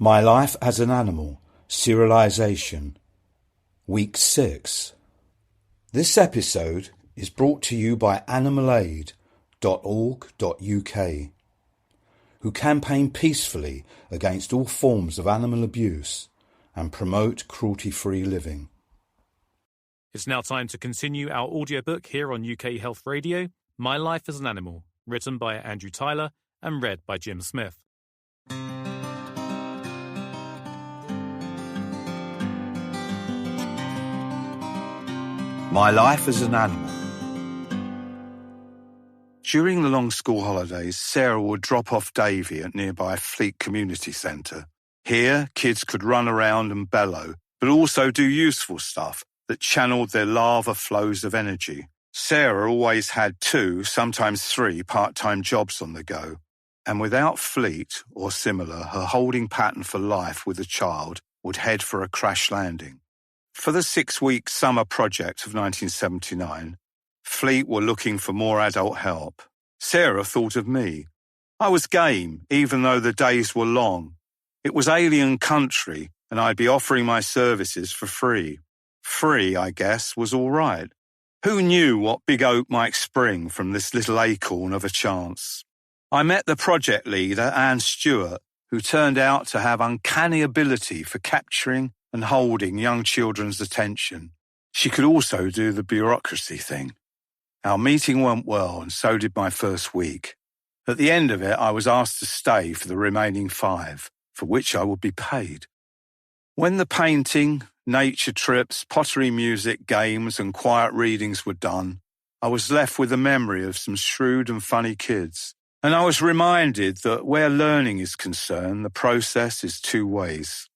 My Life as an Animal, Serialisation, Week 6. This episode is brought to you by animalaid.org.uk, who campaign peacefully against all forms of animal abuse and promote cruelty-free living. It's now time to continue our audiobook here on UK Health Radio, My Life as an Animal, written by Andrew Tyler and read by Jim Smith. My Life as an Animal. During the long school holidays, Sarah would drop off Davy at nearby Fleet Community Centre. Here, kids could run around and bellow, but also do useful stuff that channeled their lava flows of energy. Sarah always had 2, sometimes 3 part-time jobs on the go, and without Fleet or similar, her holding pattern for life with a child would head for a crash landing. For the 6-week summer project of 1979, Fleet were looking for more adult help. Sarah thought of me. I was game, even though the days were long. It was alien country, and I'd be offering my services for free. Free, I guess, was all right. Who knew what big oak might spring from this little acorn of a chance? I met the project leader, Anne Stewart, who turned out to have uncanny ability for capturing and holding young children's attention. She could also do the bureaucracy thing. Our meeting went well, and so did my first week. At the end of it, I was asked to stay for the remaining 5, for which I would be paid. When the painting, nature trips, pottery music, games and quiet readings were done, I was left with a memory of some shrewd and funny kids. And I was reminded that where learning is concerned, the process is 2 ways.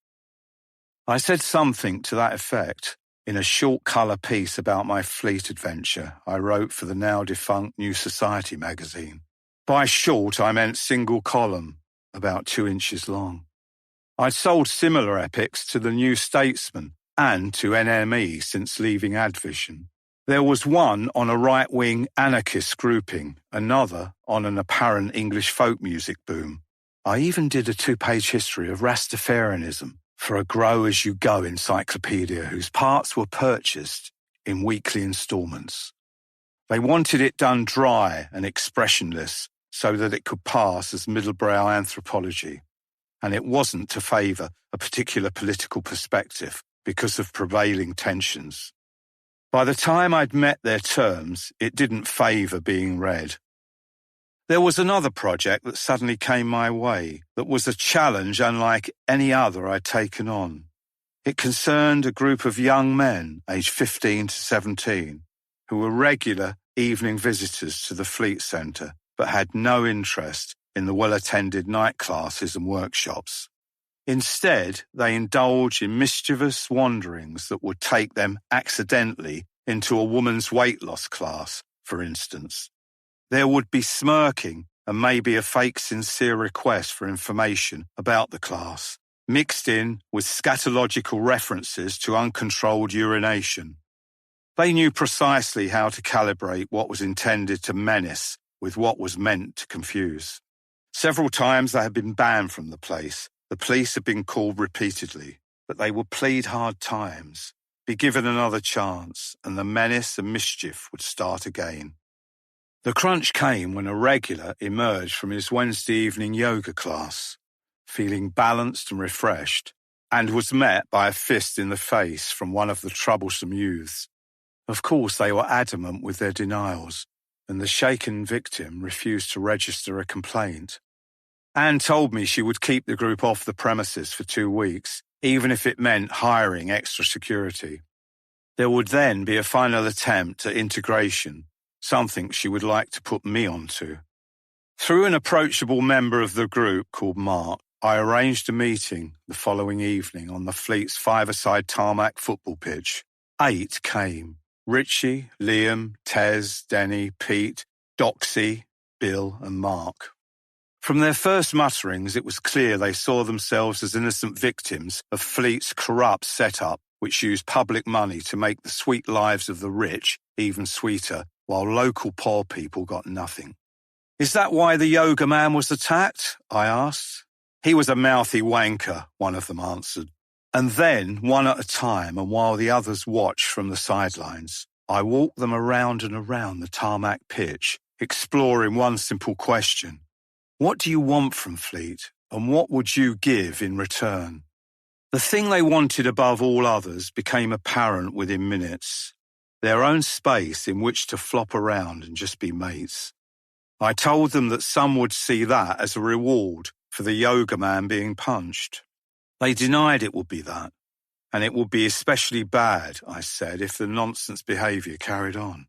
I said something to that effect in a short colour piece about my Fleet adventure I wrote for the now-defunct New Society magazine. By short, I meant single column, about 2 inches long. I'd sold similar epics to the New Statesman and to NME since leaving Advision. There was one on a right-wing anarchist grouping, another on an apparent English folk music boom. I even did a 2-page history of Rastafarianism for a grow-as-you-go encyclopedia whose parts were purchased in weekly instalments. They wanted it done dry and expressionless so that it could pass as middlebrow anthropology, and it wasn't to favour a particular political perspective because of prevailing tensions. By the time I'd met their terms, it didn't favour being read. There was another project that suddenly came my way that was a challenge unlike any other I'd taken on. It concerned a group of young men, aged 15 to 17, who were regular evening visitors to the Fleet Centre but had no interest in the well-attended night classes and workshops. Instead, they indulged in mischievous wanderings that would take them accidentally into a woman's weight loss class, for instance. There would be smirking and maybe a fake sincere request for information about the class, mixed in with scatological references to uncontrolled urination. They knew precisely how to calibrate what was intended to menace with what was meant to confuse. Several times they had been banned from the place. The police had been called repeatedly, but they would plead hard times, be given another chance, and the menace and mischief would start again. The crunch came when a regular emerged from his Wednesday evening yoga class, feeling balanced and refreshed, and was met by a fist in the face from one of the troublesome youths. Of course, they were adamant with their denials, and the shaken victim refused to register a complaint. Anne told me she would keep the group off the premises for 2 weeks, even if it meant hiring extra security. There would then be a final attempt at integration, something she would like to put me onto. Through an approachable member of the group called Mark, I arranged a meeting the following evening on the Fleet's 5-a-side tarmac football pitch. 8 came. Richie, Liam, Tez, Denny, Pete, Doxy, Bill and Mark. From their first mutterings, it was clear they saw themselves as innocent victims of Fleet's corrupt setup, which used public money to make the sweet lives of the rich even sweeter, while local poor people got nothing. "Is that why the yoga man was attacked?" I asked. He was a mouthy wanker, one of them answered. And then, one at a time, and while the others watched from the sidelines, I walked them around and around the tarmac pitch, exploring one simple question. What do you want from Fleet, and what would you give in return? The thing they wanted above all others became apparent within minutes. Their own space in which to flop around and just be mates. I told them that some would see that as a reward for the yoga man being punched. They denied it would be that, and it would be especially bad, I said, if the nonsense behaviour carried on.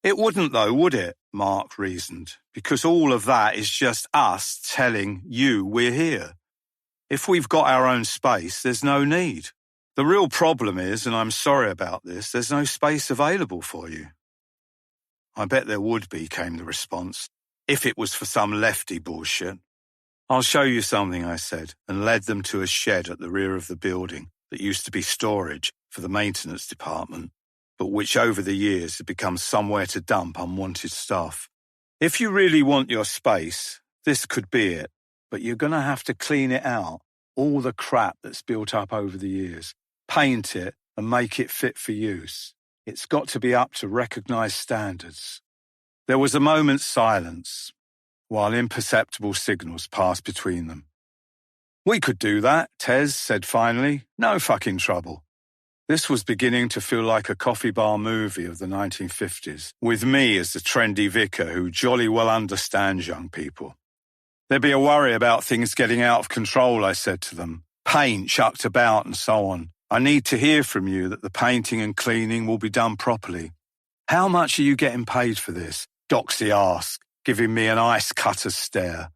It wouldn't though, would it? Mark reasoned, because all of that is just us telling you we're here. If we've got our own space, there's no need. The real problem is, and I'm sorry about this, there's no space available for you. I bet there would be, came the response, if it was for some lefty bullshit. I'll show you something, I said, and led them to a shed at the rear of the building that used to be storage for the maintenance department, but which over the years had become somewhere to dump unwanted stuff. If you really want your space, this could be it, but you're going to have to clean it out, all the crap that's built up over the years, paint it and make it fit for use. It's got to be up to recognised standards. There was a moment's silence, while imperceptible signals passed between them. We could do that, Tez said finally. No fucking trouble. This was beginning to feel like a coffee bar movie of the 1950s, with me as the trendy vicar who jolly well understands young people. There'd be a worry about things getting out of control, I said to them. Paint chucked about and so on. I need to hear from you that the painting and cleaning will be done properly. How much are you getting paid for this? Doxy asked, giving me an ice-cutter stare.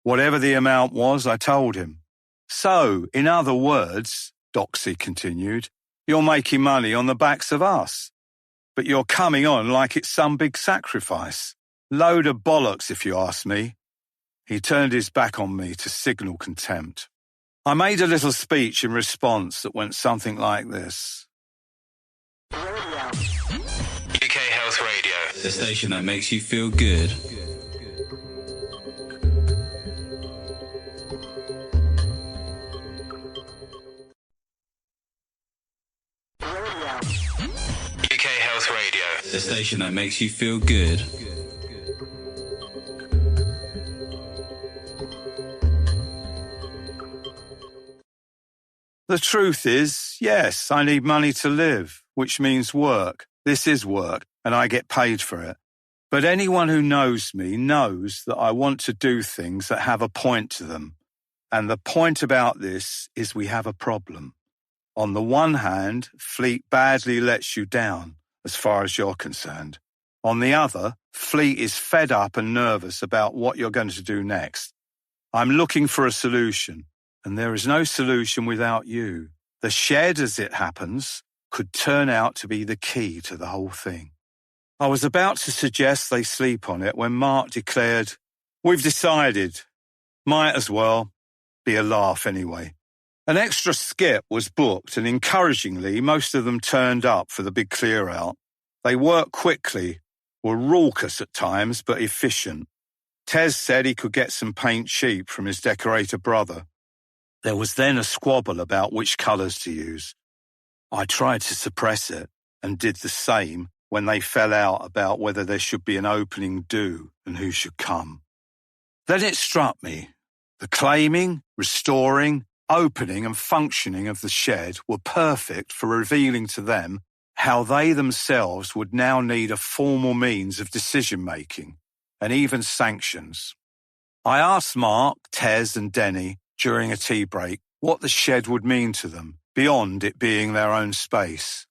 Whatever the amount was, I told him. So, in other words, Doxy continued, you're making money on the backs of us. But you're coming on like it's some big sacrifice. Load of bollocks, if you ask me. He turned his back on me to signal contempt. I made a little speech in response that went something like this. UK Health Radio, the station that makes you feel good. UK Health Radio, the station that makes you feel good. The truth is, yes, I need money to live, which means work. This is work, and I get paid for it. But anyone who knows me knows that I want to do things that have a point to them. And the point about this is we have a problem. On the one hand, Fleet badly lets you down, as far as you're concerned. On the other, Fleet is fed up and nervous about what you're going to do next. I'm looking for a solution. And there is no solution without you. The shed, as it happens, could turn out to be the key to the whole thing. I was about to suggest they sleep on it when Mark declared, "We've decided. Might as well. Be a laugh anyway." An extra skip was booked and encouragingly most of them turned up for the big clear-out. They worked quickly, were raucous at times but efficient. Tez said he could get some paint cheap from his decorator brother. There was then a squabble about which colours to use. I tried to suppress it and did the same when they fell out about whether there should be an opening due and who should come. Then it struck me. The claiming, restoring, opening and functioning of the shed were perfect for revealing to them how they themselves would now need a formal means of decision-making and even sanctions. I asked Mark, Tez and Denny during a tea break what the shed would mean to them, beyond it being their own space.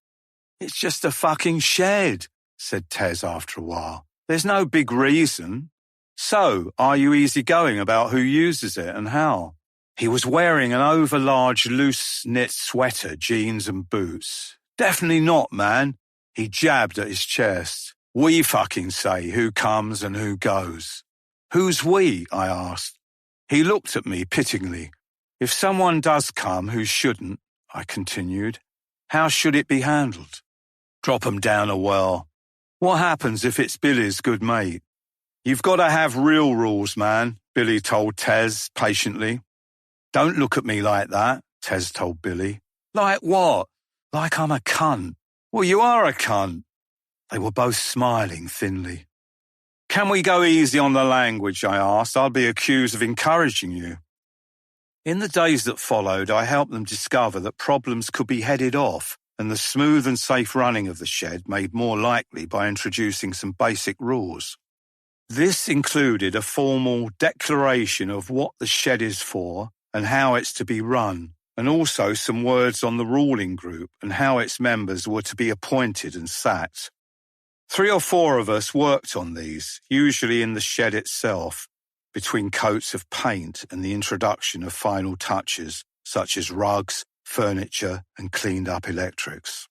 "It's just a fucking shed," said Tez after a while. "There's no big reason. So, are you easygoing about who uses it and how?" He was wearing an overlarge loose-knit sweater, jeans and boots. "Definitely not, man." He jabbed at his chest. "We fucking say who comes and who goes." "Who's we?" I asked. He looked at me pityingly. "If someone does come who shouldn't," I continued, "how should it be handled?" "Drop 'em down a well." "What happens if it's Billy's good mate?" "You've got to have real rules, man," Billy told Tez patiently. Don't look at me like that, Tez told Billy. Like what? Like I'm a cunt. Well, you are a cunt. They were both smiling thinly. Can we go easy on the language, I asked. I'll be accused of encouraging you. In the days that followed, I helped them discover that problems could be headed off and the smooth and safe running of the shed made more likely by introducing some basic rules. This included a formal declaration of what the shed is for and how it's to be run, and also some words on the ruling group and how its members were to be appointed and sacked. 3 or 4 of us worked on these, usually in the shed itself, between coats of paint and the introduction of final touches, such as rugs, furniture, and cleaned-up electrics.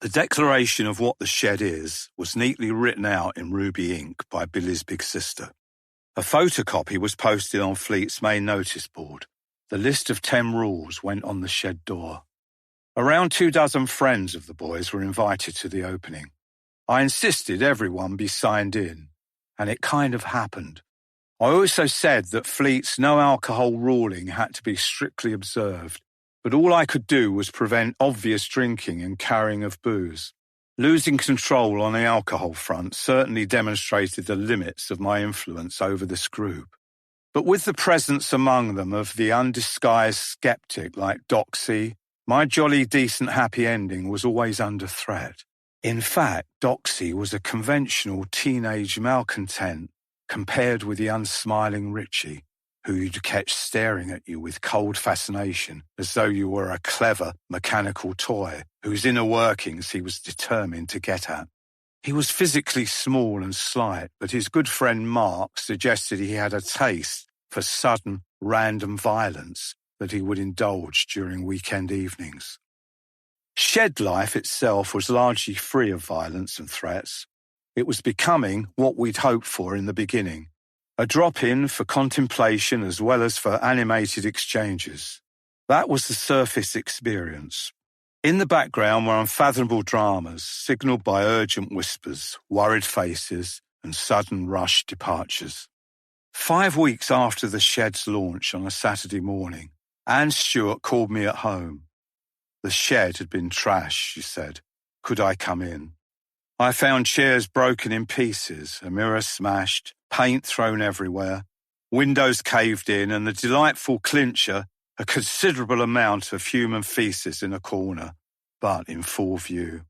The declaration of what the shed is was neatly written out in ruby ink by Billy's big sister. A photocopy was posted on Fleet's main notice board. The list of 10 rules went on the shed door. Around 24 friends of the boys were invited to the opening. I insisted everyone be signed in, and it kind of happened. I also said that Fleet's no alcohol ruling had to be strictly observed, but all I could do was prevent obvious drinking and carrying of booze. Losing control on the alcohol front certainly demonstrated the limits of my influence over this group. But with the presence among them of the undisguised skeptic like Doxy, my jolly decent happy ending was always under threat. In fact, Doxy was a conventional teenage malcontent compared with the unsmiling Richie, who you'd catch staring at you with cold fascination as though you were a clever mechanical toy whose inner workings he was determined to get at. He was physically small and slight, but his good friend Mark suggested he had a taste for sudden, random violence that he would indulge during weekend evenings. Shed life itself was largely free of violence and threats. It was becoming what we'd hoped for in the beginning, a drop-in for contemplation as well as for animated exchanges. That was the surface experience. In the background were unfathomable dramas, signalled by urgent whispers, worried faces, and sudden rushed departures. 5 weeks after the shed's launch on a Saturday morning, Anne Stewart called me at home. The shed had been trashed, she said. Could I come in? I found chairs broken in pieces, a mirror smashed, paint thrown everywhere, windows caved in, and the delightful clincher, a considerable amount of human feces in a corner, but in full view.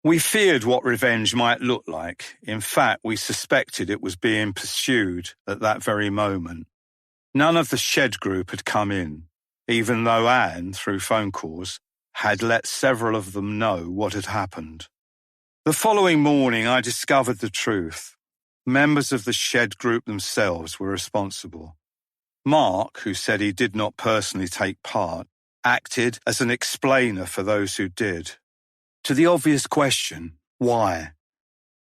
We feared what revenge might look like. In fact, we suspected it was being pursued at that very moment. None of the shed group had come in, even though Anne, through phone calls, had let several of them know what had happened. The following morning, I discovered the truth. Members of the shed group themselves were responsible. Mark, who said he did not personally take part, acted as an explainer for those who did. To the obvious question, why?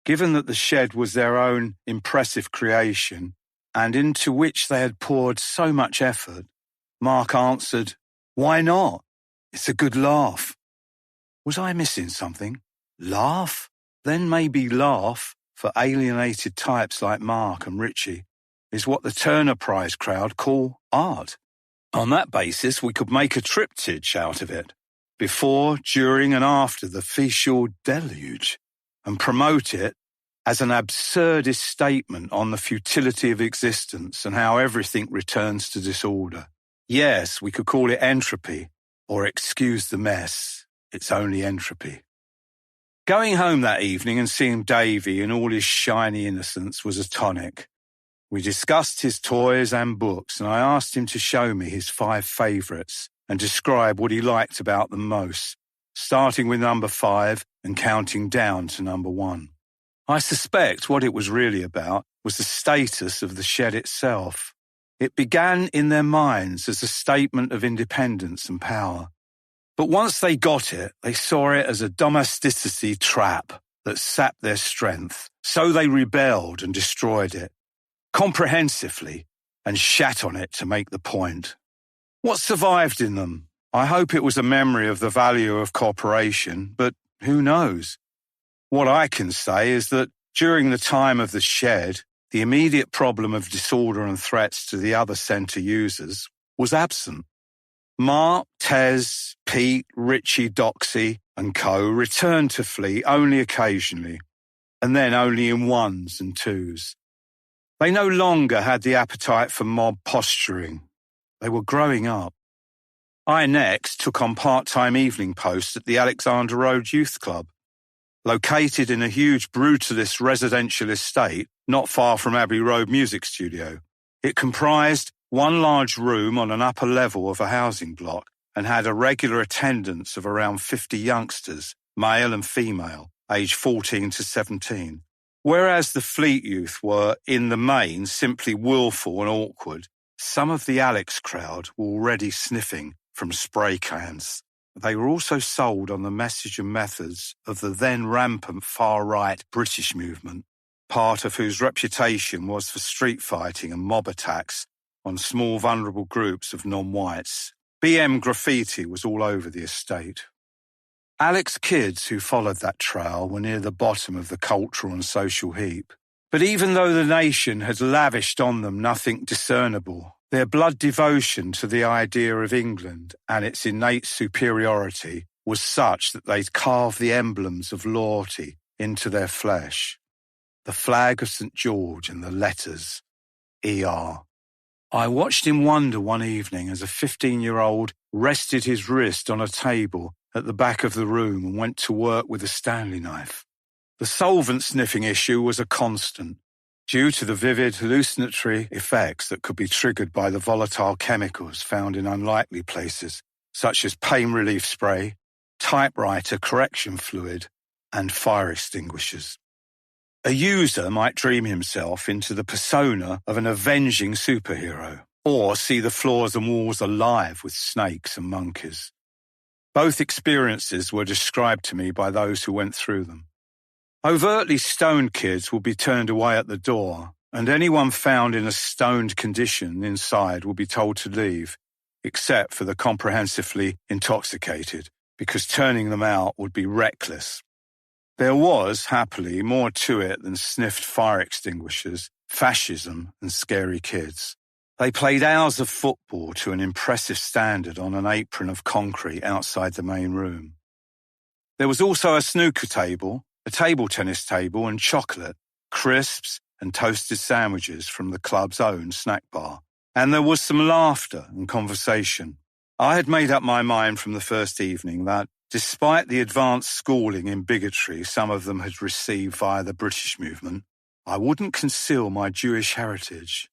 Given that the shed was their own impressive creation, and into which they had poured so much effort, Mark answered, why not? It's a good laugh. Was I missing something? Laugh? Then maybe laugh, for alienated types like Mark and Richie, is what the Turner Prize crowd call art. On that basis, we could make a triptych out of it, before, during and after the facial deluge, and promote it as an absurdist statement on the futility of existence and how everything returns to disorder. Yes, we could call it entropy, or excuse the mess, it's only entropy. Going home that evening and seeing Davy in all his shiny innocence was a tonic. We discussed his toys and books, and I asked him to show me his 5 favourites and describe what he liked about them most, starting with number 5 and counting down to number 1. I suspect what it was really about was the status of the shed itself. It began in their minds as a statement of independence and power. But once they got it, they saw it as a domesticity trap that sapped their strength. So they rebelled and destroyed it, comprehensively, and shat on it to make the point. What survived in them? I hope it was a memory of the value of cooperation, but who knows? What I can say is that during the time of the shed, the immediate problem of disorder and threats to the other centre users was absent. Mark, Tez, Pete, Richie, Doxy and co. returned to Fleet only occasionally, and then only in ones and twos. They no longer had the appetite for mob posturing. They were growing up. I next took on part-time evening posts at the Alexander Road Youth Club. Located in a huge brutalist residential estate not far from Abbey Road Music Studio. It comprised one large room on an upper level of a housing block and had a regular attendance of around 50 youngsters, male and female, aged 14 to 17. Whereas the Fleet youth were, in the main, simply willful and awkward, some of the Alex crowd were already sniffing from spray cans. They were also sold on the message and methods of the then rampant far-right British movement, part of whose reputation was for street fighting and mob attacks on small vulnerable groups of non-whites. BM graffiti was all over the estate. Alex kids who followed that trail were near the bottom of the cultural and social heap. But even though the nation had lavished on them nothing discernible, their blood devotion to the idea of England and its innate superiority was such that they'd carved the emblems of loyalty into their flesh. The flag of St. George and the letters ER. I watched in wonder one evening as a 15-year-old rested his wrist on a table at the back of the room and went to work with a Stanley knife. The solvent sniffing issue was a constant, due to the vivid hallucinatory effects that could be triggered by the volatile chemicals found in unlikely places, such as pain relief spray, typewriter correction fluid, and fire extinguishers. A user might dream himself into the persona of an avenging superhero, or see the floors and walls alive with snakes and monkeys. Both experiences were described to me by those who went through them. Overtly stoned kids would be turned away at the door, and anyone found in a stoned condition inside would be told to leave, except for the comprehensively intoxicated, because turning them out would be reckless. There was, happily, more to it than sniffed fire extinguishers, fascism, and scary kids. They played hours of football to an impressive standard on an apron of concrete outside the main room. There was also a snooker table, a table tennis table and chocolate, crisps and toasted sandwiches from the club's own snack bar. And there was some laughter and conversation. I had made up my mind from the first evening that, despite the advanced schooling in bigotry some of them had received via the British movement, I wouldn't conceal my Jewish heritage.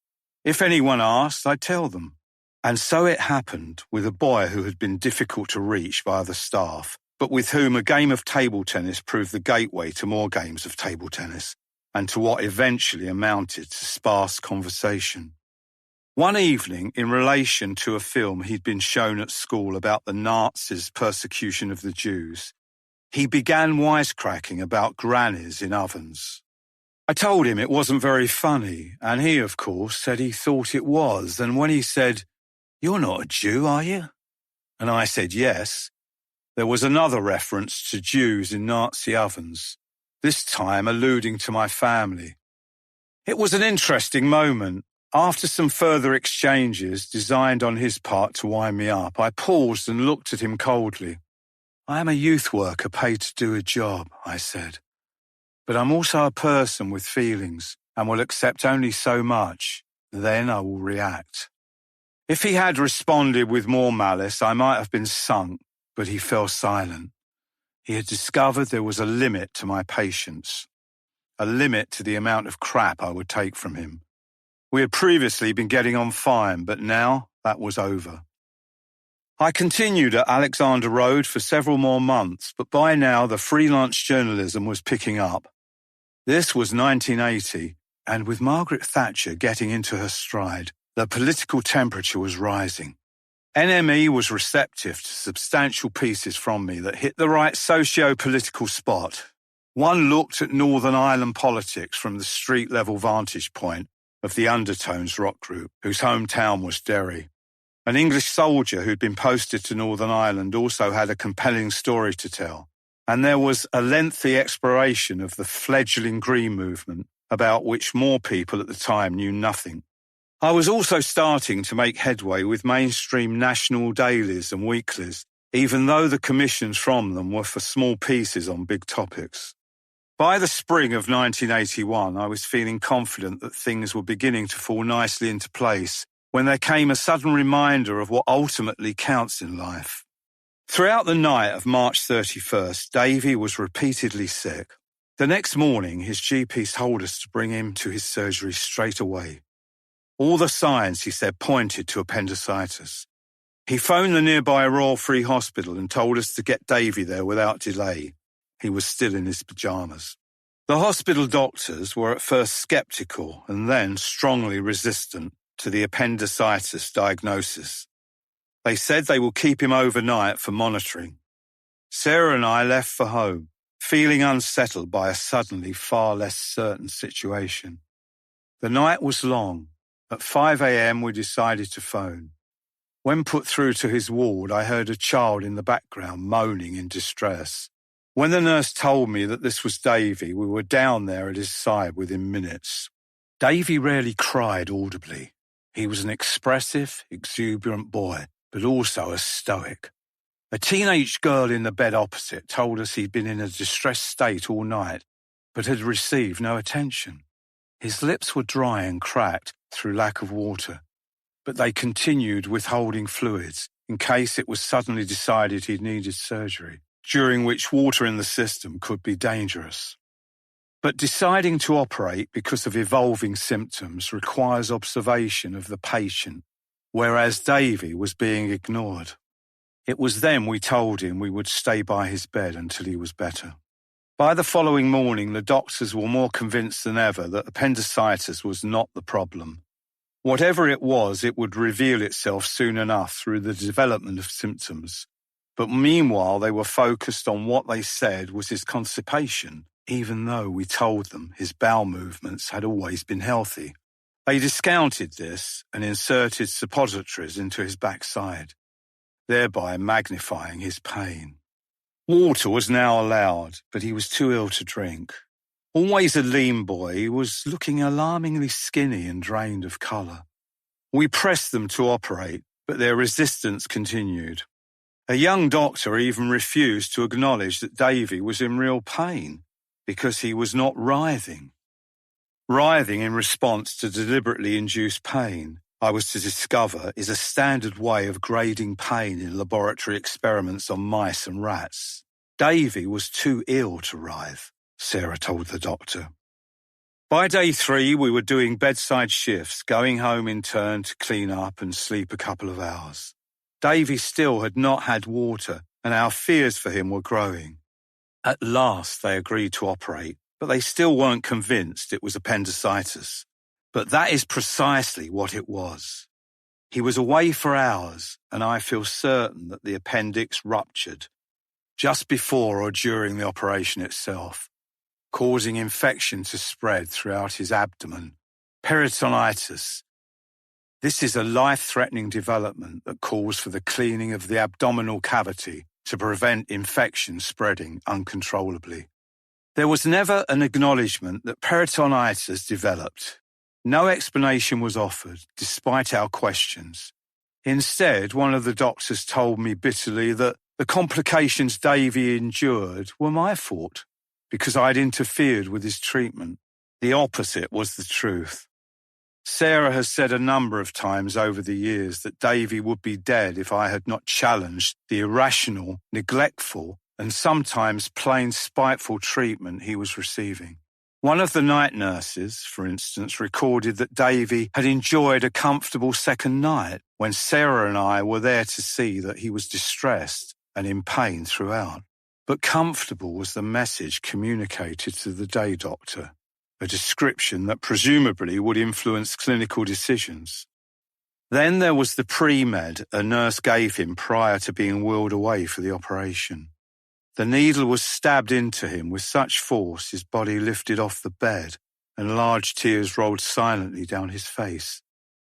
If anyone asked, I'd tell them. And so it happened with a boy who had been difficult to reach by the staff, but with whom a game of table tennis proved the gateway to more games of table tennis, and to what eventually amounted to sparse conversation. One evening, in relation to a film he'd been shown at school about the Nazis' persecution of the Jews, he began wisecracking about grannies in ovens. I told him it wasn't very funny, and he, of course, said he thought it was, and when he said, "You're not a Jew, are you?" and I said yes, there was another reference to Jews in Nazi ovens, this time alluding to my family. It was an interesting moment. After some further exchanges designed on his part to wind me up, I paused and looked at him coldly. "I am a youth worker paid to do a job," I said. "But I'm also a person with feelings and will accept only so much. Then I will react." If he had responded with more malice, I might have been sunk, but he fell silent. He had discovered there was a limit to my patience, a limit to the amount of crap I would take from him. We had previously been getting on fine, but now that was over. I continued at Alexander Road for several more months, but by now the freelance journalism was picking up. This was 1980, and with Margaret Thatcher getting into her stride, the political temperature was rising. NME was receptive to substantial pieces from me that hit the right socio-political spot. One looked at Northern Ireland politics from the street-level vantage point of the Undertones rock group, whose hometown was Derry. An English soldier who'd been posted to Northern Ireland also had a compelling story to tell, and there was a lengthy exploration of the fledgling Green movement, about which more people at the time knew nothing. I was also starting to make headway with mainstream national dailies and weeklies, even though the commissions from them were for small pieces on big topics. By the spring of 1981, I was feeling confident that things were beginning to fall nicely into place when there came a sudden reminder of what ultimately counts in life. Throughout the night of March 31st, Davy was repeatedly sick. The next morning, his GP told us to bring him to his surgery straight away. All the signs, he said, pointed to appendicitis. He phoned the nearby Royal Free Hospital and told us to get Davy there without delay. He was still in his pyjamas. The hospital doctors were at first sceptical and then strongly resistant to the appendicitis diagnosis. They said they will keep him overnight for monitoring. Sarah and I left for home, feeling unsettled by a suddenly far less certain situation. The night was long. At 5 a.m. we decided to phone. When put through to his ward, I heard a child in the background moaning in distress. When the nurse told me that this was Davy, we were down there at his side within minutes. Davy rarely cried audibly. He was an expressive, exuberant boy, but also a stoic. A teenage girl in the bed opposite told us he'd been in a distressed state all night, but had received no attention. His lips were dry and cracked through lack of water, but they continued withholding fluids in case it was suddenly decided he needed surgery, during which water in the system could be dangerous. But deciding to operate because of evolving symptoms requires observation of the patient, whereas Davy was being ignored. It was then we told him we would stay by his bed until he was better. By the following morning, the doctors were more convinced than ever that appendicitis was not the problem. Whatever it was, it would reveal itself soon enough through the development of symptoms. But meanwhile, they were focused on what they said was his constipation, even though we told them his bowel movements had always been healthy. They discounted this and inserted suppositories into his backside, thereby magnifying his pain. Water was now allowed, but he was too ill to drink. Always a lean boy, he was looking alarmingly skinny and drained of colour. We pressed them to operate, but their resistance continued. A young doctor even refused to acknowledge that Davy was in real pain because he was not writhing. Writhing in response to deliberately induced pain, I was to discover, is a standard way of grading pain in laboratory experiments on mice and rats. Davy was too ill to writhe, Sarah told the doctor. By day 3, we were doing bedside shifts, going home in turn to clean up and sleep a couple of hours. Davy still had not had water, and our fears for him were growing. At last they agreed to operate, but they still weren't convinced it was appendicitis. But that is precisely what it was. He was away for hours, and I feel certain that the appendix ruptured just before or during the operation itself, causing infection to spread throughout his abdomen. Peritonitis. This is a life-threatening development that calls for the cleaning of the abdominal cavity to prevent infection spreading uncontrollably. There was never an acknowledgement that peritonitis developed. No explanation was offered, despite our questions. Instead, one of the doctors told me bitterly that the complications Davy endured were my fault, because I'd interfered with his treatment. The opposite was the truth. Sarah has said a number of times over the years that Davy would be dead if I had not challenged the irrational, neglectful, and sometimes plain spiteful treatment he was receiving. One of the night nurses, for instance, recorded that Davy had enjoyed a comfortable second night when Sarah and I were there to see that he was distressed and in pain throughout. But comfortable was the message communicated to the day doctor, a description that presumably would influence clinical decisions. Then there was the pre-med a nurse gave him prior to being wheeled away for the operation. The needle was stabbed into him with such force his body lifted off the bed and large tears rolled silently down his face.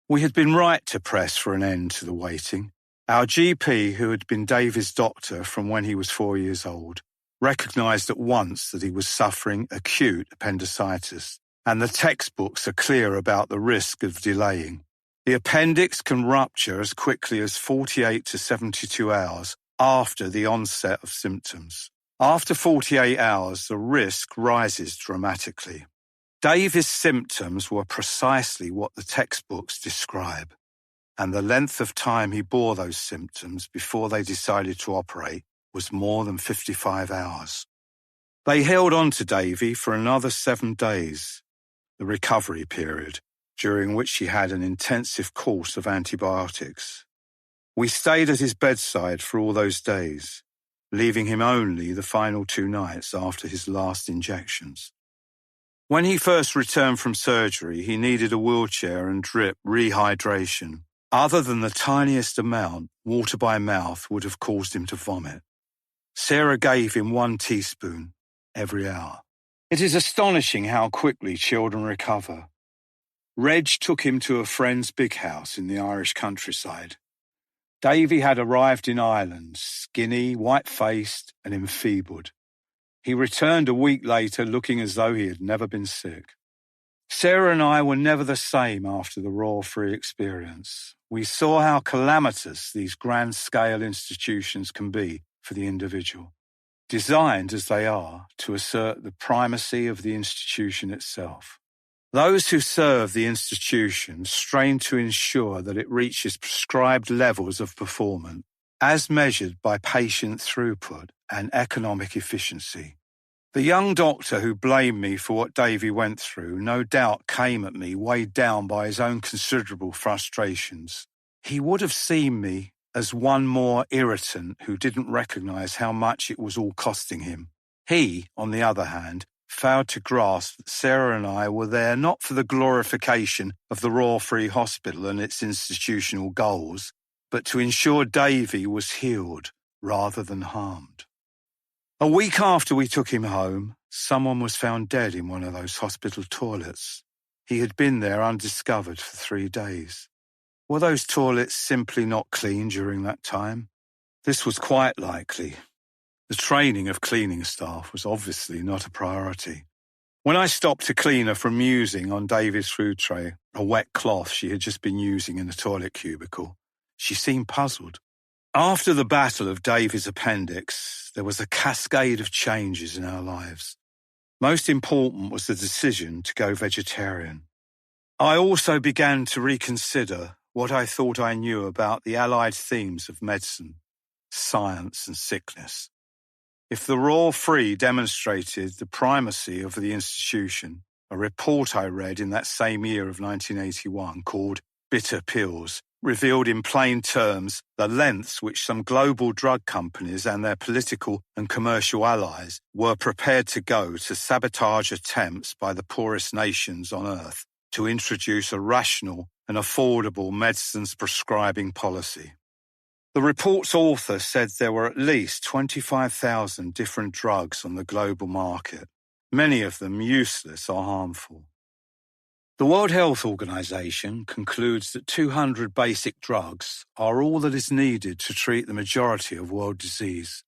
We had been right to press for an end to the waiting. Our GP, who had been Davy's doctor from when he was 4 years old, recognised at once that he was suffering acute appendicitis, and the textbooks are clear about the risk of delaying. The appendix can rupture as quickly as 48 to 72 hours after the onset of symptoms. After 48 hours, the risk rises dramatically. Davy's symptoms were precisely what the textbooks describe, and the length of time he bore those symptoms before they decided to operate was more than 55 hours. They held on to Davy for another 7 days, the recovery period, during which he had an intensive course of antibiotics. We stayed at his bedside for all those days, leaving him only the final 2 nights after his last injections. When he first returned from surgery, he needed a wheelchair and drip rehydration. Other than the tiniest amount, water by mouth would have caused him to vomit. Sarah gave him 1 teaspoon every hour. It is astonishing how quickly children recover. Reg took him to a friend's big house in the Irish countryside. Davy had arrived in Ireland, skinny, white-faced and enfeebled. He returned a week later looking as though he had never been sick. Sarah and I were never the same after the Royal Free experience. We saw how calamitous these grand-scale institutions can be for the individual, designed as they are to assert the primacy of the institution itself. Those who serve the institution strain to ensure that it reaches prescribed levels of performance, as measured by patient throughput and economic efficiency. The young doctor who blamed me for what Davy went through no doubt came at me weighed down by his own considerable frustrations. He would have seen me as one more irritant who didn't recognise how much it was all costing him. He, on the other hand, failed to grasp that Sarah and I were there not for the glorification of the Royal Free Hospital and its institutional goals, but to ensure Davy was healed rather than harmed. A week after we took him home, someone was found dead in one of those hospital toilets. He had been there undiscovered for 3 days. Were those toilets simply not clean during that time? This was quite likely. The training of cleaning staff was obviously not a priority. When I stopped a cleaner from using on Davy's food tray a wet cloth she had just been using in the toilet cubicle, she seemed puzzled. After the battle of Davy's appendix, there was a cascade of changes in our lives. Most important was the decision to go vegetarian. I also began to reconsider what I thought I knew about the allied themes of medicine, science and sickness. If the Royal Free demonstrated the primacy of the institution, a report I read in that same year of 1981 called Bitter Pills revealed in plain terms the lengths which some global drug companies and their political and commercial allies were prepared to go to sabotage attempts by the poorest nations on earth to introduce a rational and affordable medicines prescribing policy. The report's author said there were at least 25,000 different drugs on the global market, many of them useless or harmful. The World Health Organization concludes that 200 basic drugs are all that is needed to treat the majority of world disease.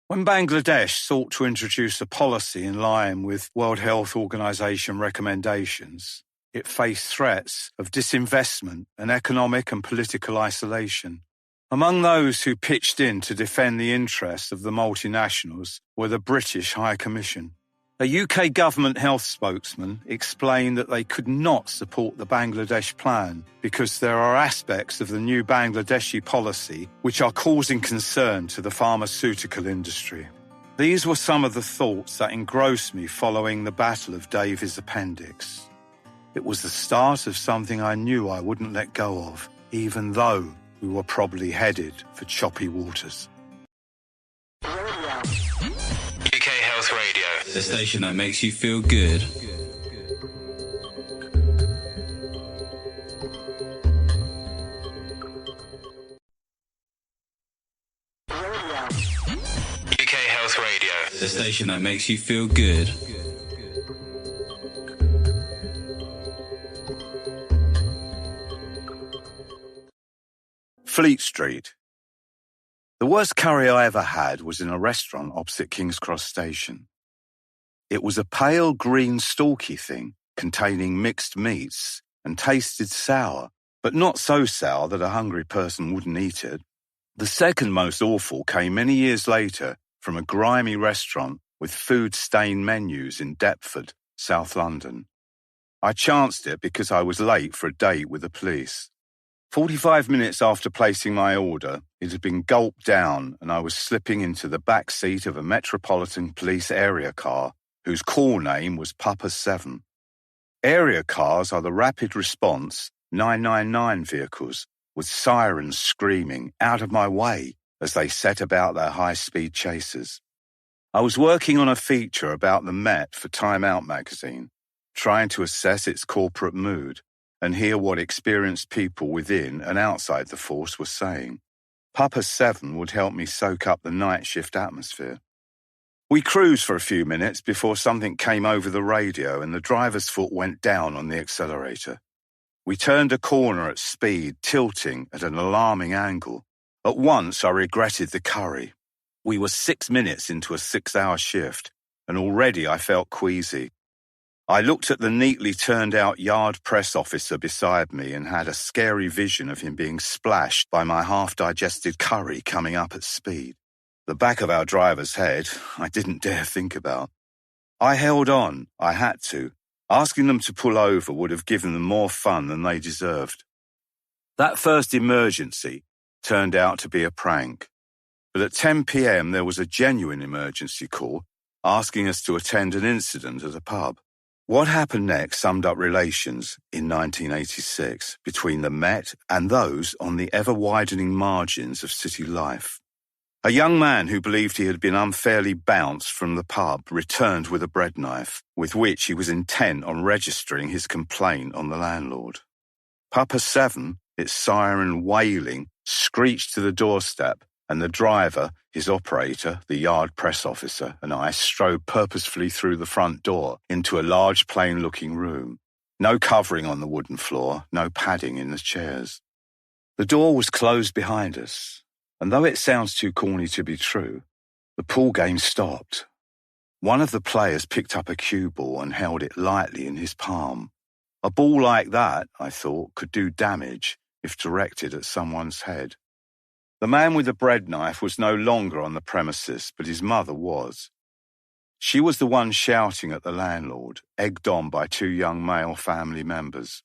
When Bangladesh sought to introduce a policy in line with World Health Organization recommendations, it faced threats of disinvestment and economic and political isolation. Among those who pitched in to defend the interests of the multinationals were the British High Commission. A UK government health spokesman explained that they could not support the Bangladesh plan because there are aspects of the new Bangladeshi policy which are causing concern to the pharmaceutical industry. These were some of the thoughts that engrossed me following the battle of Davy's appendix. It was the start of something I knew I wouldn't let go of, even though we were probably headed for choppy waters. UK Health Radio, the station that makes you feel good. UK Health Radio, the station that makes you feel good. Fleet Street. The worst curry I ever had was in a restaurant opposite King's Cross Station. It was a pale green stalky thing containing mixed meats and tasted sour, but not so sour that a hungry person wouldn't eat it. The second most awful came many years later from a grimy restaurant with food-stained menus in Deptford, South London. I chanced it because I was late for a date with the police. 45 minutes after placing my order, it had been gulped down and I was slipping into the back seat of a Metropolitan Police area car whose call name was Papa 7. Area cars are the rapid response 999 vehicles with sirens screaming out of my way as they set about their high-speed chases. I was working on a feature about the Met for Time Out magazine, trying to assess its corporate mood and hear what experienced people within and outside the force were saying. Papa 7 would help me soak up the night shift atmosphere. We cruised for a few minutes before something came over the radio and the driver's foot went down on the accelerator. We turned a corner at speed, tilting at an alarming angle. At once, I regretted the curry. We were 6 minutes into a 6-hour shift, and already I felt queasy. I looked at the neatly turned-out yard press officer beside me and had a scary vision of him being splashed by my half-digested curry coming up at speed. The back of our driver's head, I didn't dare think about. I held on, I had to. Asking them to pull over would have given them more fun than they deserved. That first emergency turned out to be a prank. But at 10 p.m. there was a genuine emergency call asking us to attend an incident at a pub. What happened next summed up relations in 1986 between the Met and those on the ever-widening margins of city life. A young man who believed he had been unfairly bounced from the pub returned with a bread knife, with which he was intent on registering his complaint on the landlord. Papa 7, its siren wailing, screeched to the doorstep, and the driver, his operator, the yard press officer, and I strode purposefully through the front door into a large plain-looking room. No covering on the wooden floor, no padding in the chairs. The door was closed behind us, and though it sounds too corny to be true, the pool game stopped. One of the players picked up a cue ball and held it lightly in his palm. A ball like that, I thought, could do damage if directed at someone's head. The man with the bread knife was no longer on the premises, but his mother was. She was the one shouting at the landlord, egged on by 2 young male family members.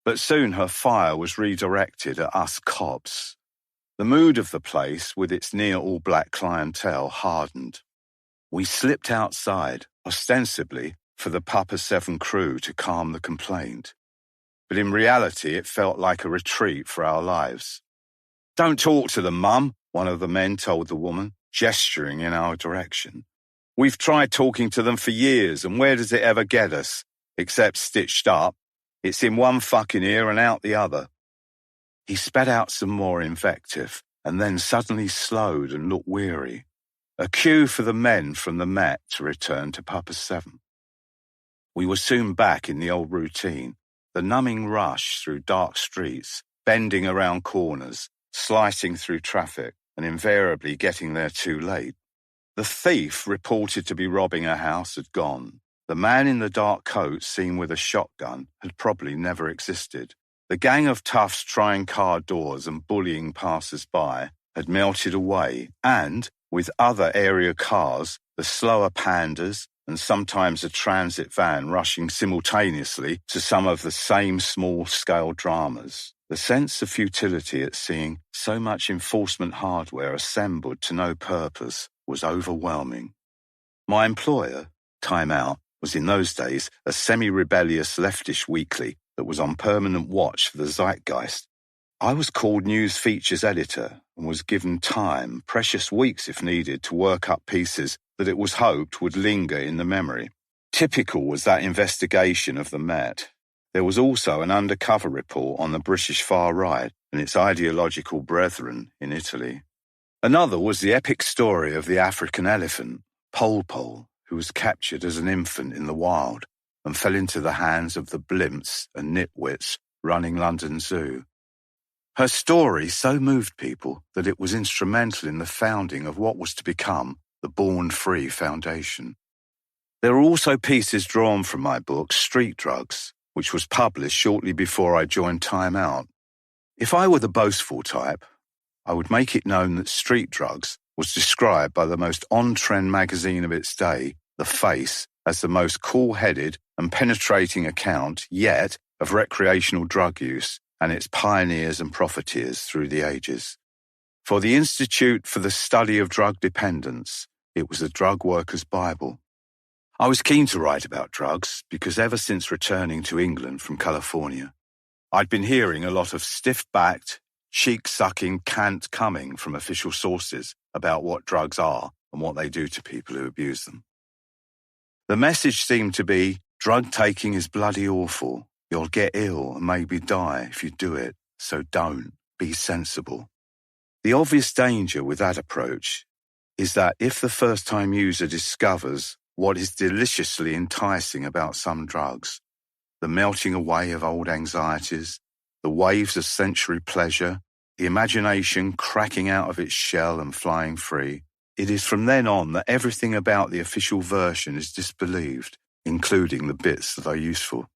But soon her fire was redirected at us cops. The mood of the place, with its near all-black clientele, hardened. We slipped outside, ostensibly for the Papa 7 crew to calm the complaint. But in reality, it felt like a retreat for our lives. "Don't talk to them, Mum," one of the men told the woman, gesturing in our direction. "We've tried talking to them for years, and where does it ever get us? Except stitched up. It's in one fucking ear and out the other." He spat out some more invective, and then suddenly slowed and looked weary. A cue for the men from the Met to return to Papa 7. We were soon back in the old routine, the numbing rush through dark streets, bending around corners, slicing through traffic, and invariably getting there too late. The thief reported to be robbing a house had gone. The man in the dark coat seen with a shotgun had probably never existed. The gang of toughs trying car doors and bullying passers-by had melted away, and, with other area cars, the slower pandas, and sometimes a transit van rushing simultaneously to some of the same small-scale dramas. The sense of futility at seeing so much enforcement hardware assembled to no purpose was overwhelming. My employer, Time Out, was in those days a semi-rebellious leftish weekly that was on permanent watch for the zeitgeist. I was called news features editor and was given time, precious weeks if needed, to work up pieces that it was hoped would linger in the memory. Typical was that investigation of the Met. There was also an undercover report on the British far right and its ideological brethren in Italy. Another was the epic story of the African elephant, Pol, who was captured as an infant in the wild and fell into the hands of the blimps and nitwits running London Zoo. Her story so moved people that it was instrumental in the founding of what was to become the Born Free Foundation. There are also pieces drawn from my book, Street Drugs, which was published shortly before I joined Time Out, If I were the boastful type, I would make it known that street drugs was described by the most on-trend magazine of its day, The Face, as the most cool-headed and penetrating account yet of recreational drug use and its pioneers and profiteers through the ages. For the Institute for the Study of Drug Dependence, it was a drug worker's Bible. I was keen to write about drugs because ever since returning to England from California, I'd been hearing a lot of stiff-backed, cheek-sucking cant coming from official sources about what drugs are and what they do to people who abuse them. The message seemed to be, drug taking is bloody awful. You'll get ill and maybe die if you do it, so don't. Be sensible. The obvious danger with that approach is that if the first-time user discovers what is deliciously enticing about some drugs, the melting away of old anxieties, the waves of sensory pleasure, the imagination cracking out of its shell and flying free, it is from then on that everything about the official version is disbelieved, including the bits that are useful.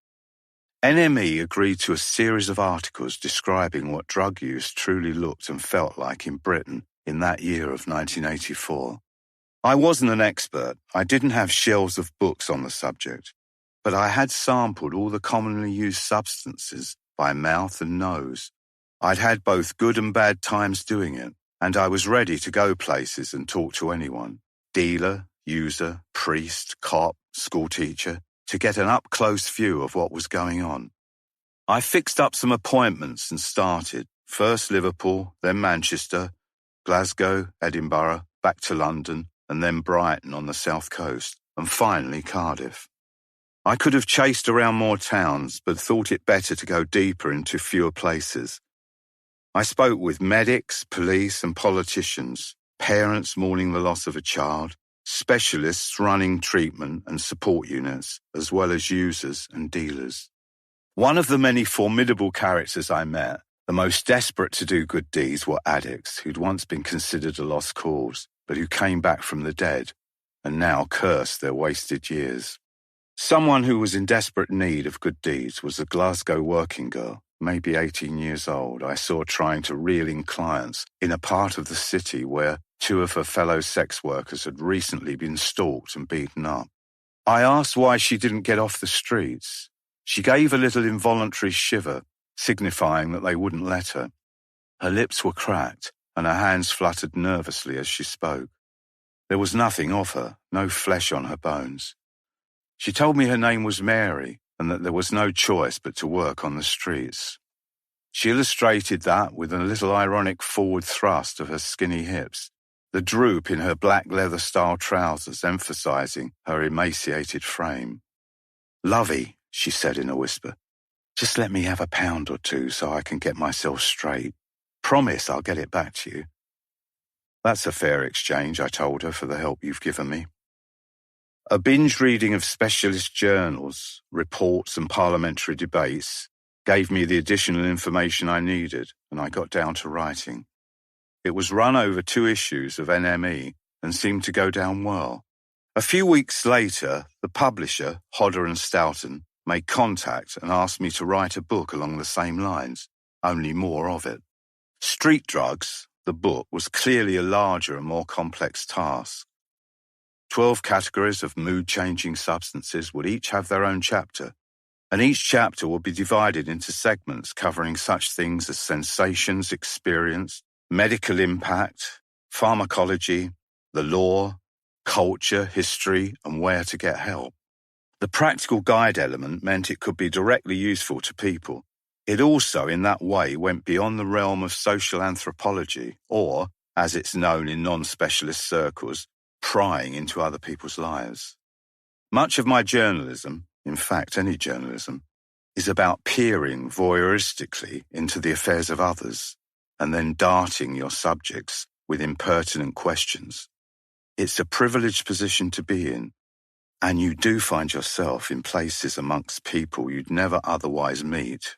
NME agreed to a series of articles describing what drug use truly looked and felt like in Britain in that year of 1984. I wasn't an expert. I didn't have shelves of books on the subject, but I had sampled all the commonly used substances by mouth and nose. I'd had both good and bad times doing it, and I was ready to go places and talk to anyone, dealer, user, priest, cop, schoolteacher, to get an up-close view of what was going on. I fixed up some appointments and started, first Liverpool, then Manchester, Glasgow, Edinburgh, back to London, and then Brighton on the south coast, and finally Cardiff. I could have chased around more towns, but thought it better to go deeper into fewer places. I spoke with medics, police and politicians, parents mourning the loss of a child, specialists running treatment and support units, as well as users and dealers. One of the many formidable characters I met, the most desperate to do good deeds, were addicts who'd once been considered a lost cause, but who came back from the dead and now cursed their wasted years. Someone who was in desperate need of good deeds was a Glasgow working girl, maybe 18 years old, I saw trying to reel in clients in a part of the city where 2 of her fellow sex workers had recently been stalked and beaten up. I asked why she didn't get off the streets. She gave a little involuntary shiver, signifying that they wouldn't let her. Her lips were cracked, and her hands fluttered nervously as she spoke. There was nothing of her, no flesh on her bones. She told me her name was Mary, and that there was no choice but to work on the streets. She illustrated that with a little ironic forward thrust of her skinny hips, the droop in her black leather-style trousers emphasizing her emaciated frame. "Lovey," she said in a whisper, "just let me have a pound or 2 so I can get myself straight. Promise I'll get it back to you." "That's a fair exchange," I told her, "for the help you've given me." A binge reading of specialist journals, reports and parliamentary debates gave me the additional information I needed, and I got down to writing. It was run over 2 issues of NME and seemed to go down well. A few weeks later, the publisher, Hodder and Stoughton, made contact and asked me to write a book along the same lines, only more of it. Street Drugs, the book, was clearly a larger and more complex task. 12 categories of mood-changing substances would each have their own chapter, and each chapter would be divided into segments covering such things as sensations, experience, medical impact, pharmacology, the law, culture, history, and where to get help. The practical guide element meant it could be directly useful to people. It also, in that way, went beyond the realm of social anthropology, or, as it's known in non-specialist circles, prying into other people's lives. Much of my journalism, in fact any journalism, is about peering voyeuristically into the affairs of others and then darting your subjects with impertinent questions. It's a privileged position to be in, and you do find yourself in places amongst people you'd never otherwise meet.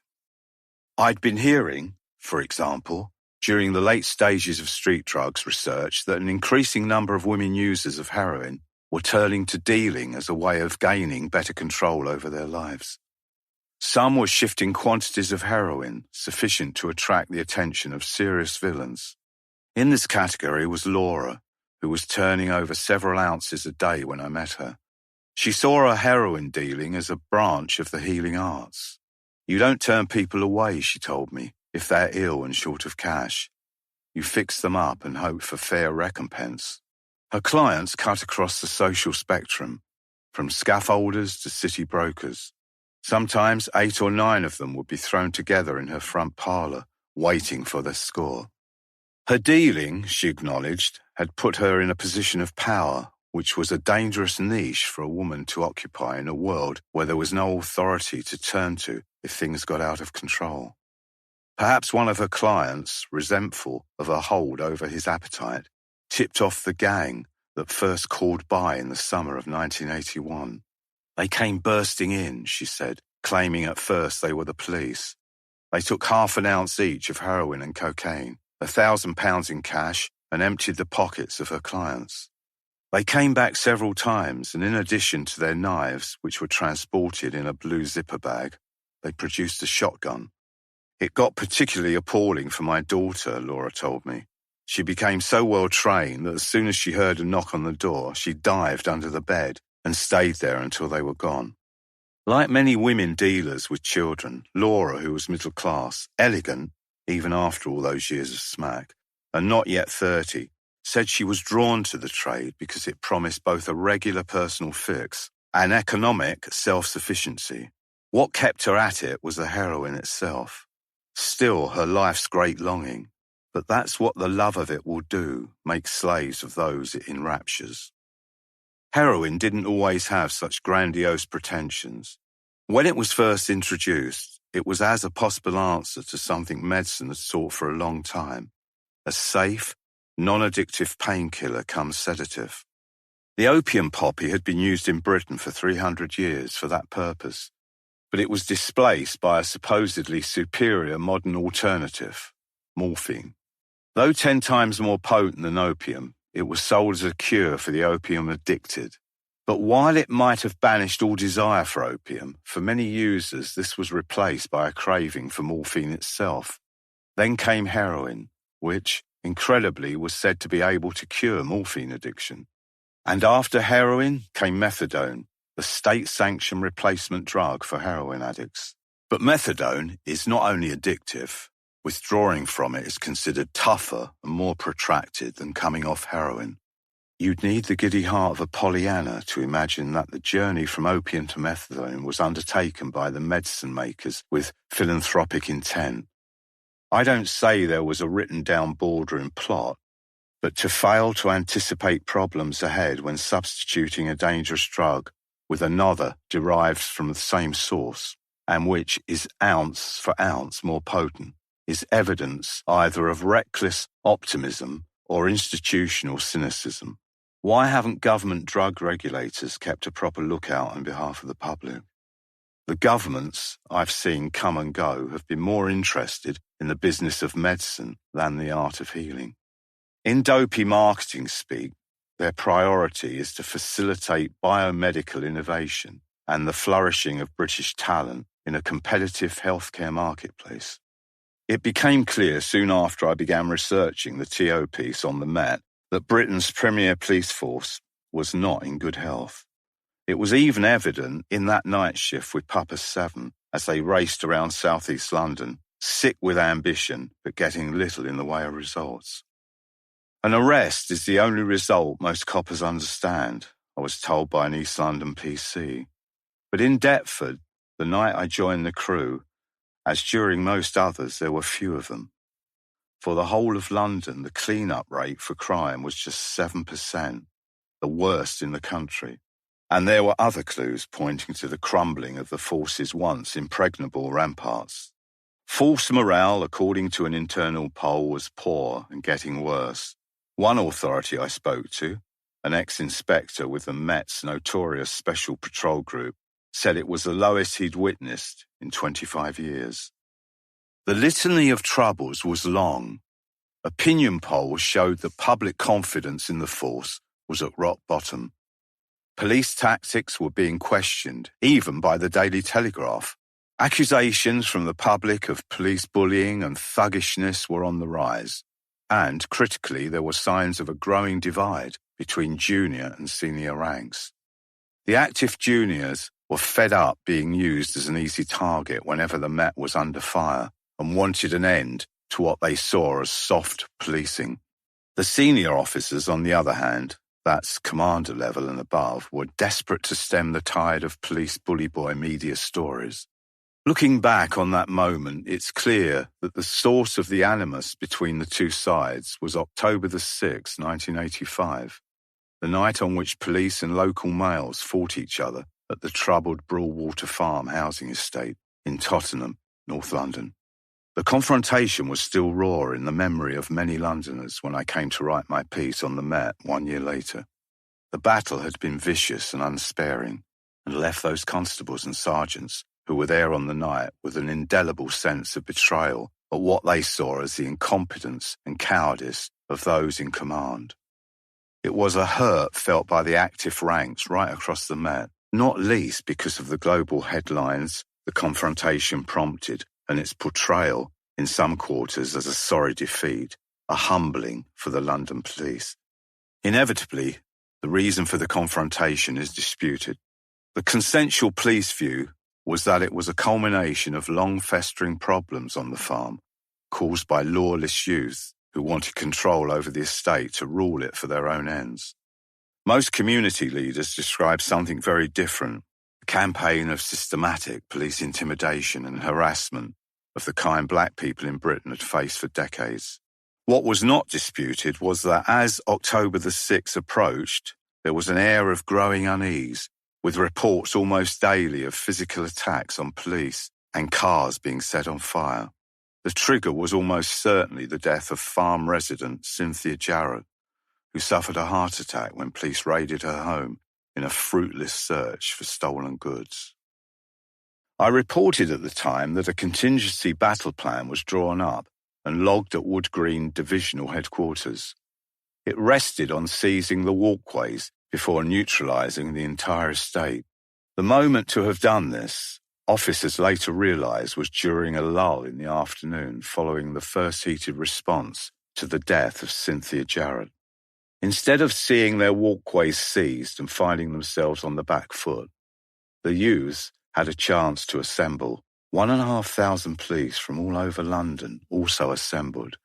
I'd been hearing, for example, during the late stages of street drugs research, that an increasing number of women users of heroin were turning to dealing as a way of gaining better control over their lives. Some were shifting quantities of heroin sufficient to attract the attention of serious villains. In this category was Laura, who was turning over several ounces a day when I met her. She saw her heroin dealing as a branch of the healing arts. You don't turn people away, she told me, if they're ill and short of cash. You fix them up and hope for fair recompense. Her clients cut across the social spectrum, from scaffolders to city brokers. Sometimes 8 or 9 of them would be thrown together in her front parlour, waiting for their score. Her dealing, she acknowledged, had put her in a position of power, which was a dangerous niche for a woman to occupy in a world where there was no authority to turn to if things got out of control. Perhaps one of her clients, resentful of her hold over his appetite, tipped off the gang that first called by in the summer of 1981. They came bursting in, she said, claiming at first they were the police. They took half an ounce each of heroin and cocaine, £1,000 in cash, and emptied the pockets of her clients. They came back several times, and in addition to their knives, which were transported in a blue zipper bag, they produced a shotgun. It got particularly appalling for my daughter, Laura told me. She became so well trained that as soon as she heard a knock on the door, she dived under the bed and stayed there until they were gone. Like many women dealers with children, Laura, who was middle class, elegant, even after all those years of smack, and not yet 30, said she was drawn to the trade because it promised both a regular personal fix and economic self-sufficiency. What kept her at it was the heroin itself. Still her life's great longing, but that's what the love of it will do, make slaves of those it enraptures. Heroin didn't always have such grandiose pretensions. When it was first introduced, it was as a possible answer to something medicine had sought for a long time, a safe, non-addictive painkiller come sedative. The opium poppy had been used in Britain for 300 years for that purpose, but it was displaced by a supposedly superior modern alternative, morphine. Though 10 times more potent than opium, it was sold as a cure for the opium addicted. But while it might have banished all desire for opium, for many users this was replaced by a craving for morphine itself. Then came heroin, which, incredibly, was said to be able to cure morphine addiction. And after heroin came methadone, the state-sanctioned replacement drug for heroin addicts. But methadone is not only addictive, withdrawing from it is considered tougher and more protracted than coming off heroin. You'd need the giddy heart of a Pollyanna to imagine that the journey from opium to methadone was undertaken by the medicine makers with philanthropic intent. I don't say there was a written-down boardroom plot, but to fail to anticipate problems ahead when substituting a dangerous drug with another derived from the same source, and which is ounce for ounce more potent, is evidence either of reckless optimism or institutional cynicism. Why haven't government drug regulators kept a proper lookout on behalf of the public? The governments I've seen come and go have been more interested in the business of medicine than the art of healing. In dopey marketing speak, their priority is to facilitate biomedical innovation and the flourishing of British talent in a competitive healthcare marketplace. It became clear soon after I began researching the TO piece on the Met that Britain's premier police force was not in good health. It was even evident in that night shift with Papa 7 as they raced around southeast London, sick with ambition but getting little in the way of results. An arrest is the only result most coppers understand, I was told by an East London PC. But in Deptford, the night I joined the crew, as during most others there were few of them. For the whole of London, the clean-up rate for crime was just 7%, the worst in the country. And there were other clues pointing to the crumbling of the force's once impregnable ramparts. False morale, according to an internal poll, was poor and getting worse. One authority I spoke to, an ex-inspector with the Met's notorious Special Patrol Group, said it was the lowest he'd witnessed in 25 years. The litany of troubles was long. Opinion polls showed that public confidence in the force was at rock bottom. Police tactics were being questioned, even by the Daily Telegraph. Accusations from the public of police bullying and thuggishness were on the rise, and, critically, there were signs of a growing divide between junior and senior ranks. The active juniors were fed up being used as an easy target whenever the Met was under fire and wanted an end to what they saw as soft policing. The senior officers, on the other hand, that's commander level and above, were desperate to stem the tide of police bully boy media stories. Looking back on that moment, it's clear that the source of the animus between the two sides was October the 6th, 1985, the night on which police and local males fought each other at the troubled Broadwater farm housing estate in Tottenham, North London. The confrontation was still raw in the memory of many Londoners when I came to write my piece on the Met 1 year later. The battle had been vicious and unsparing, and left those constables and sergeants who were there on the night with an indelible sense of betrayal at what they saw as the incompetence and cowardice of those in command. It was a hurt felt by the active ranks right across the Met, not least because of the global headlines the confrontation prompted and its portrayal in some quarters as a sorry defeat, a humbling for the London police. Inevitably, the reason for the confrontation is disputed. The consensual police view was that it was a culmination of long-festering problems on the farm, caused by lawless youth who wanted control over the estate to rule it for their own ends. Most community leaders describe something very different, a campaign of systematic police intimidation and harassment of the kind black people in Britain had faced for decades. What was not disputed was that as October the 6th approached, there was an air of growing unease, with reports almost daily of physical attacks on police and cars being set on fire. The trigger was almost certainly the death of farm resident Cynthia Jarrett, who suffered a heart attack when police raided her home in a fruitless search for stolen goods. I reported at the time that a contingency battle plan was drawn up and logged at Wood Green Divisional Headquarters. It rested on seizing the walkways before neutralising the entire estate. The moment to have done this, officers later realised, was during a lull in the afternoon following the first heated response to the death of Cynthia Jarrett. Instead of seeing their walkways seized and finding themselves on the back foot, the youths had a chance to assemble. 1,500 police from all over London also assembled,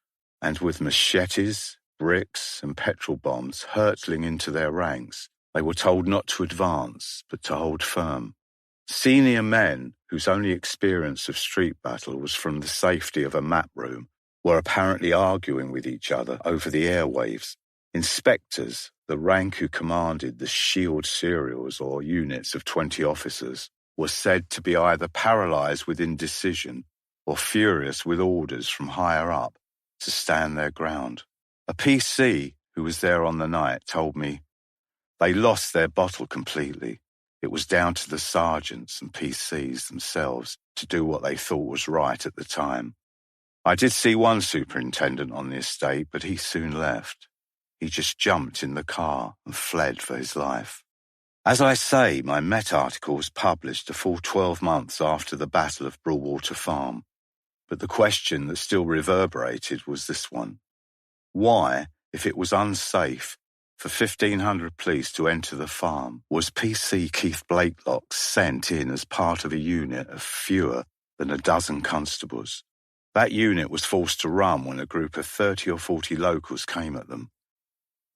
and with machetes, bricks and petrol bombs hurtling into their ranks, they were told not to advance, but to hold firm. Senior men, whose only experience of street battle was from the safety of a map room, were apparently arguing with each other over the airwaves. Inspectors, the rank who commanded the shield serials or units of 20 officers, were said to be either paralysed with indecision or furious with orders from higher up to stand their ground. A PC who was there on the night told me they lost their bottle completely. It was down to the sergeants and PCs themselves to do what they thought was right at the time. I did see one superintendent on the estate, but he soon left. He just jumped in the car and fled for his life. As I say, my Met article was published a full 12 months after the Battle of Broadwater Farm, but the question that still reverberated was this one. Why, if it was unsafe for 1,500 police to enter the farm, was PC Keith Blakelock sent in as part of a unit of fewer than a dozen constables? That unit was forced to run when a group of 30 or 40 locals came at them.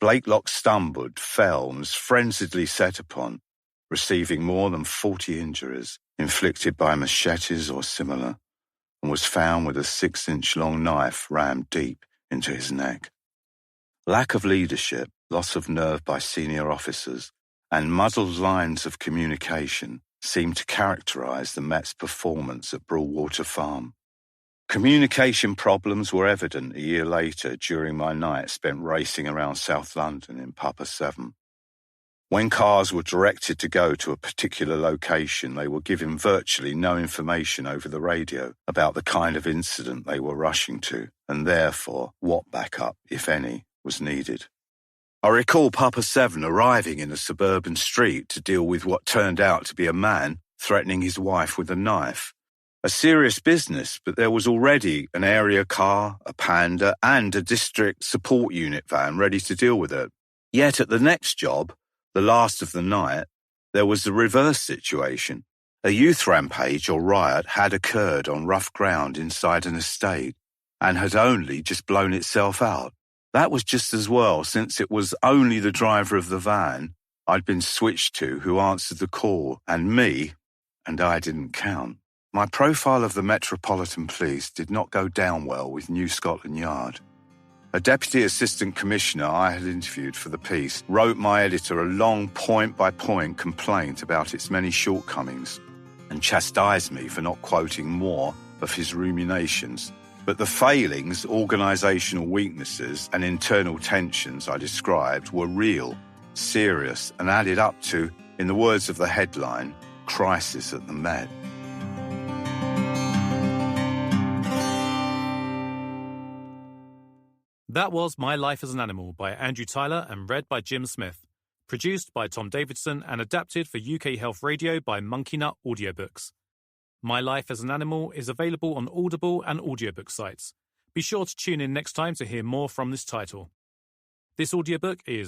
Blakelock stumbled, fell, and was frenziedly set upon, receiving more than 40 injuries inflicted by machetes or similar, and was found with a 6-inch-long knife rammed deep into his neck. Lack of leadership, loss of nerve by senior officers, and muddled lines of communication seemed to characterise the Met's performance at Broadwater Farm. Communication problems were evident a year later during my night spent racing around South London in Papa 7. When cars were directed to go to a particular location, they were given virtually no information over the radio about the kind of incident they were rushing to, and therefore what backup, if any, was needed. I recall Papa 7 arriving in a suburban street to deal with what turned out to be a man threatening his wife with a knife. A serious business, but there was already an area car, a Panda, and a district support unit van ready to deal with it. Yet at the next job, the last of the night, there was the reverse situation. A youth rampage or riot had occurred on rough ground inside an estate and had only just blown itself out. That was just as well, since it was only the driver of the van I'd been switched to who answered the call, and I didn't count. My profile of the Metropolitan Police did not go down well with New Scotland Yard. A Deputy Assistant Commissioner I had interviewed for the piece wrote my editor a long point-by-point complaint about its many shortcomings and chastised me for not quoting more of his ruminations. But the failings, organisational weaknesses and internal tensions I described were real, serious and added up to, in the words of the headline, crisis at the Met. That was My Life as an Animal by Andrew Tyler and read by Jim Smith. Produced by Tom Davidson and adapted for UK Health Radio by Monkey Nut Audiobooks. My Life as an Animal is available on Audible and audiobook sites. Be sure to tune in next time to hear more from this title. This audiobook is